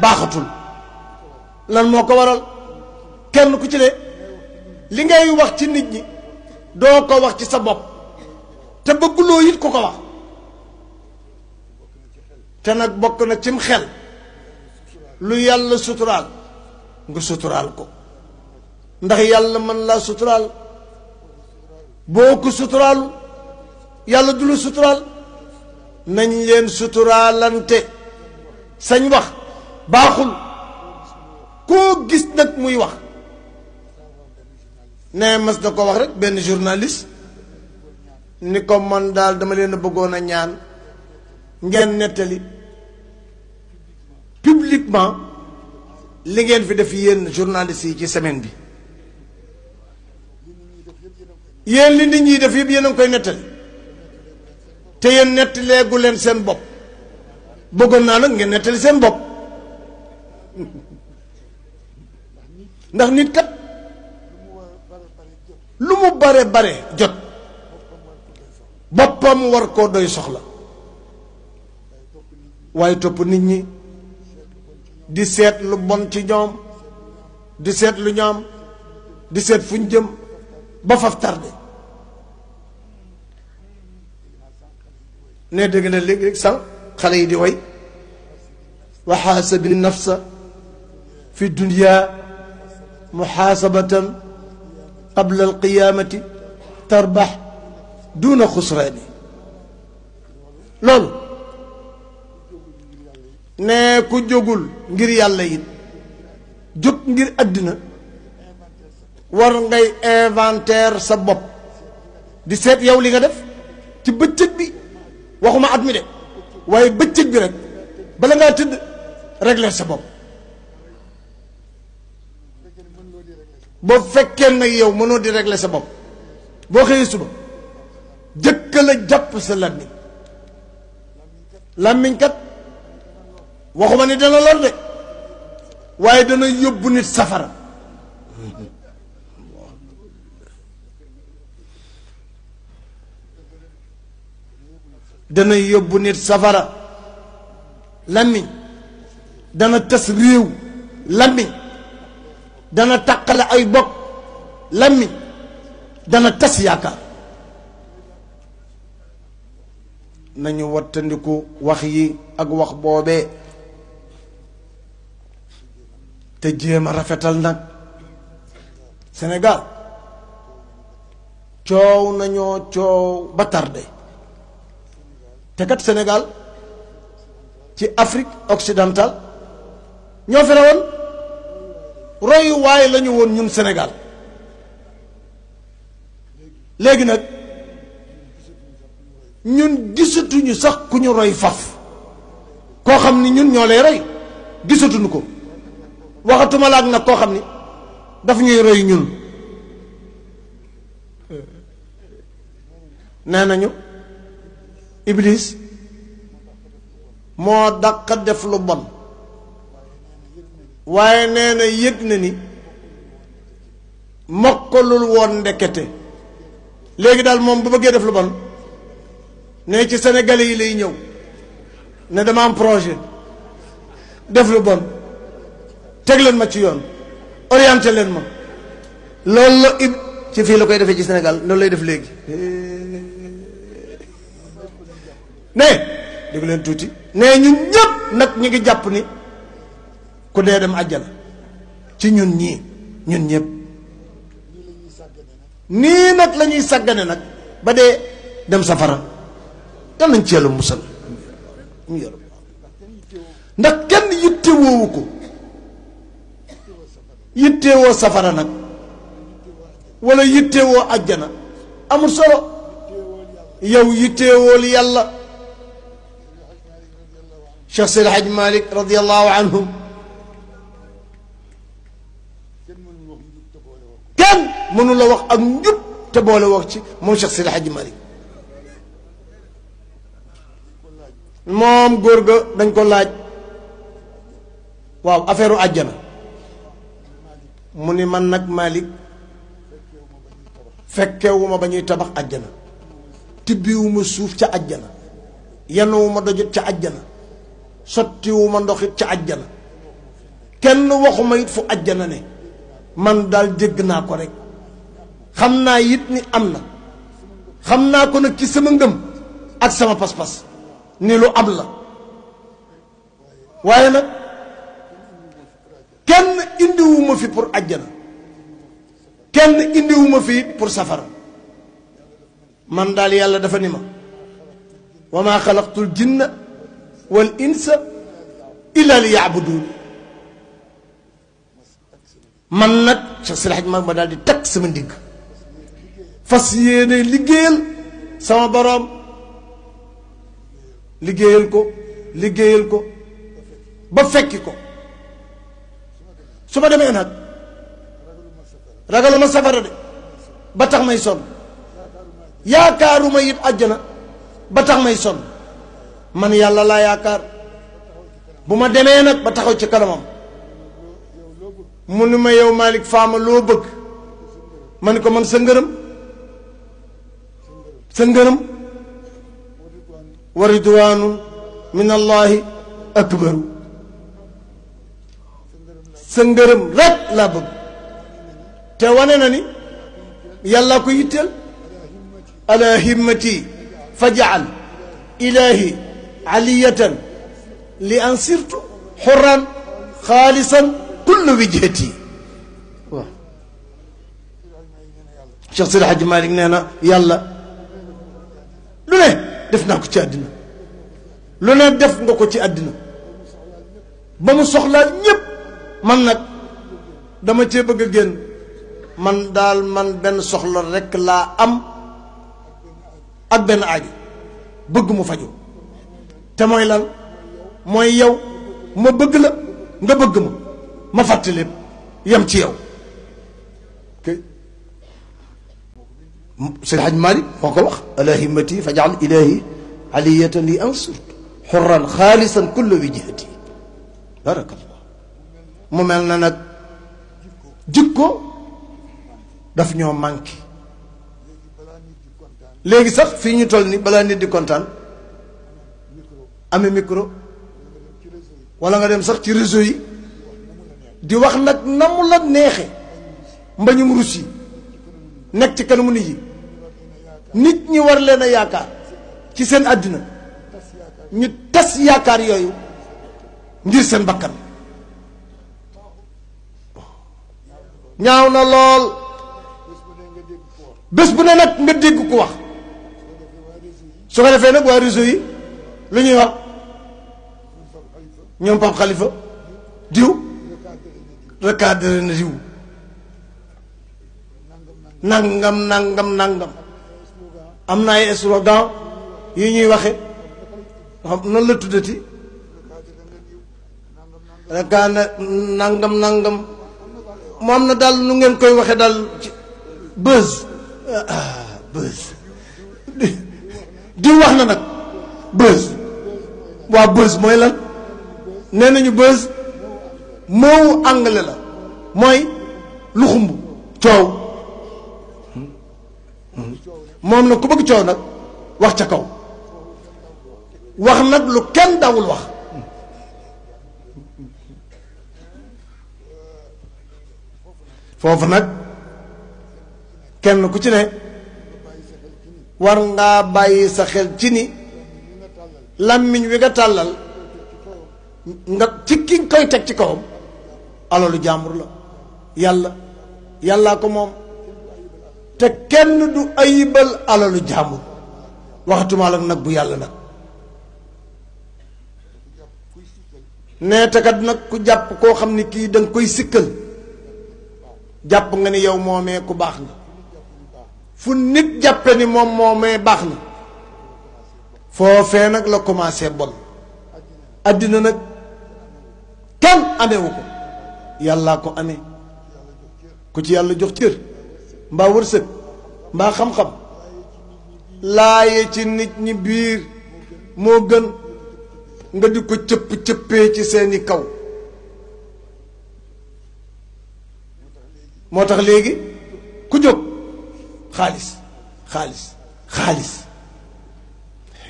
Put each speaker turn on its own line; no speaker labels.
baaxatul lan moo ko waral kenn ku ci ne li ngay wax ci nit ñi doo ko wax ci sa bopp te bëgguloo it ku ko wax te nag bokk na cim xel lu yàlla suturaal nga suturaal ko ndax yàlla mën laa suturaal boo ko suturaalu yàlla du la suturaal nañ leen suturaalante sañ wax baaxul koo gis nag muy wax ne mas na ko wax rek benn journaliste ni ko man daal dama leen a bëggoon a ñaan ngeen nettali publiquement li ngeen fi def yéen journalistes yi ci semaine bi yéen li nit ñi def yëpp yéen a ngi koy nettali te yéen nettaleegu leen seen bopp bëggoon naa nag ngeen nettali seen bopp ndax nit kat lu mu bare bare jot boppam war koo doy soxla waaye topp nit ñi di seet lu bon ci ñoom di seet lu ñoom di seet fu ñu jëm ba faf tardé ne dégg na léegi sax xale yi di way wa xaasabi nafsa fi dunya muxaasabatan qabla alqiyaamati tarbax duna xusraani loolu ne ku jógul ngir yàlla it jóg ngir àddina war ngay inventaire sa bopp di seet yow li nga def ci bëccëg bi waxuma at mi de waaye bëccëg bi rek bala ngaa tëdd régler sa bopp boo fekkee nag yow mënoo di régler sa bopp boo xëyee suba jëkka la jàpp sa làmmiñ làmmiñ kat waxuma ni dana lor de waaye dana yóbbu nit safara dana yóbbu nit safara làmmiñ dana tas réew làmmiñ dana tàqale ay bokk làmmiñ dana tas yaakaar nañu wattandiku wax yi ak wax boobee te jéem a rafetal nag Sénégal coow nañoo coow ba tardé te kat Sénégal ci Afrique occidentale ñoo fi rawoon royu waaye la ñu woon ñun Sénégal léegi nag ñun gisatuñu sax ku ñu roy faf koo xam ni ñun ñoo lay roy gisatuñu ko waxatuma laag nag koo xam ni daf ñuy roy ñun nee nañu Iblis moo dàq def lu bon waaye nee na yëg na ni mokkalul woon ndekete léegi daal moom bu bëggee def lu bon ne ci Sénégalais yi lay ñëw ne dama am projet def lu bon teg leen ma ci yoon orienté leen ma loolu la ci fii la koy defee ci Sénégal loolu lay def léegi ne dégg leen tuuti ne ñun ñëpp nag ñu ngi jàpp ni ku dee dem àjjana ci ñun ñii ñun ñëpp nii nag la ñuy sàggane nag ba dee dem safara dal nañ ci yàlla musal ndax kenn yittewoowu ko yittewoo safara nag wala yittewoo àjjana amul solo yow yittewool yàlla Cheikh Seydi Hadj Malick radiyallahu anhum kenn mënu la wax ak njub te boole wax ci moom Cheikh Seydi Hadj Malick moom góor ga dañ ko laaj waaw affaire u àjjana mu ni man nag Malick fekkewuma ba ñuy tabax àjjana tibbiwuma suuf ca àjjana yenuwuma dojut ca àjjana sottiwuma ndoxit ca àjjana kenn waxuma it fu àjjana ne man daal dégg naa ko rek xam naa it ni am na xam naa ko nag ci sama ngëm ak sama pas-pas ni lu am la waaye nag kenn indiwuma fi pour àjjana kenn indiwuma fi it pour safara man daal yàlla dafa ni ma wa maa xalaqtul jinna wal insa illa li yaabuduun man nag Cheikh Seydi Hadji Malick ma daal di takk sama ndigg fas yéene liggéeyal sama boroom liggéeyal ko ba fekki ko su ma demee nag ragaluma safara de ba tax may sonn yaakaaruma it àjjana ba tax may sonn man yàlla laa yaakaar bu ma demee nag ba taxaw ci kanamam mu ni ma yow Malick Fama loo bëgg ma ni ko man sa ngërëm wa ridwaanun min allahi akbaru sa ngërëm rek laa bëgg te wane na ni yàlla ko yitteel ala himmati fajal ilahi aliyatan li an sirtu xurran xaalisan kullu wijhati waaw Cheikh Seydi Hadji Malick nee na yàlla lu ne def naa ko ci àddina lu ne def nga ko ci àddina ba mu soxlaa ñépp man nag dama cee bëgg a génn man daal man benn soxla rekk laa am ak benn aajo bëgg mu faju te mooy lan mooy yow ma bëgg la nga bëgg ma fàtte lépp yem ci yow Seydi Hadji Malick moo ko wax ala himmati fajal ilahi aliyatan li ansur xurran xaalisan kulla wijhati barakallah mu mel na nag jikko daf ñoo manqué léegi sax fii ñu toll ni balaa nit di kontaan amee micro wala nga dem sax ci réseau yi di wax nag na mu la neexe mbañum rus yi nekk ci kanamu nit yi nit ñi war leen a yaakaar ci seen àddina ñu tas yaakaar yooyu ngir seen bakkan ñaaw na lool bés bu ne nag nga dégg ku wax su ko defee nag waa réseau yi lu ñuy wax ñoom Pape Khalifa diw recadré na diw nangam am na ay slogan yi ñuy waxe xam nan la tuddati recadré nangam mu am na daal nu ngeen koy waxe daal buzz diw wax na nag buzz waa buzz mooy lan nee nañu buzz moowu anglais la mooy lu xumb coow moom nag ku bëgg coow nag wax ca kaw wax nag lu kenn dawul wax foofu nag kenn ku ci ne war ngaa bàyyi sa xel ci ni làmmiñ wi nga tàllal nga ci ki nga koy teg ci kawam alalu jàmbur la yàllaa ko moom te kenn du ayibal alalu jàmbur waxatuma la nag bu yàlla nag nee te kat nag ku jàpp koo xam ni kii danga koy sikkal jàpp nga ni yow moomee ku baax nga fu nit jàppe ni moom moomee baax na foofee nag la commencé bon àddina nag kenn amewu ko yàllaa ko amee ku ci yàlla jox cër mbaa wërsëg mbaa xam-xam laaye ci nit ñi biir moo gën nga di ko cëpp-cëppee ci seeni kaw moo tax léegi ku jóg xaalis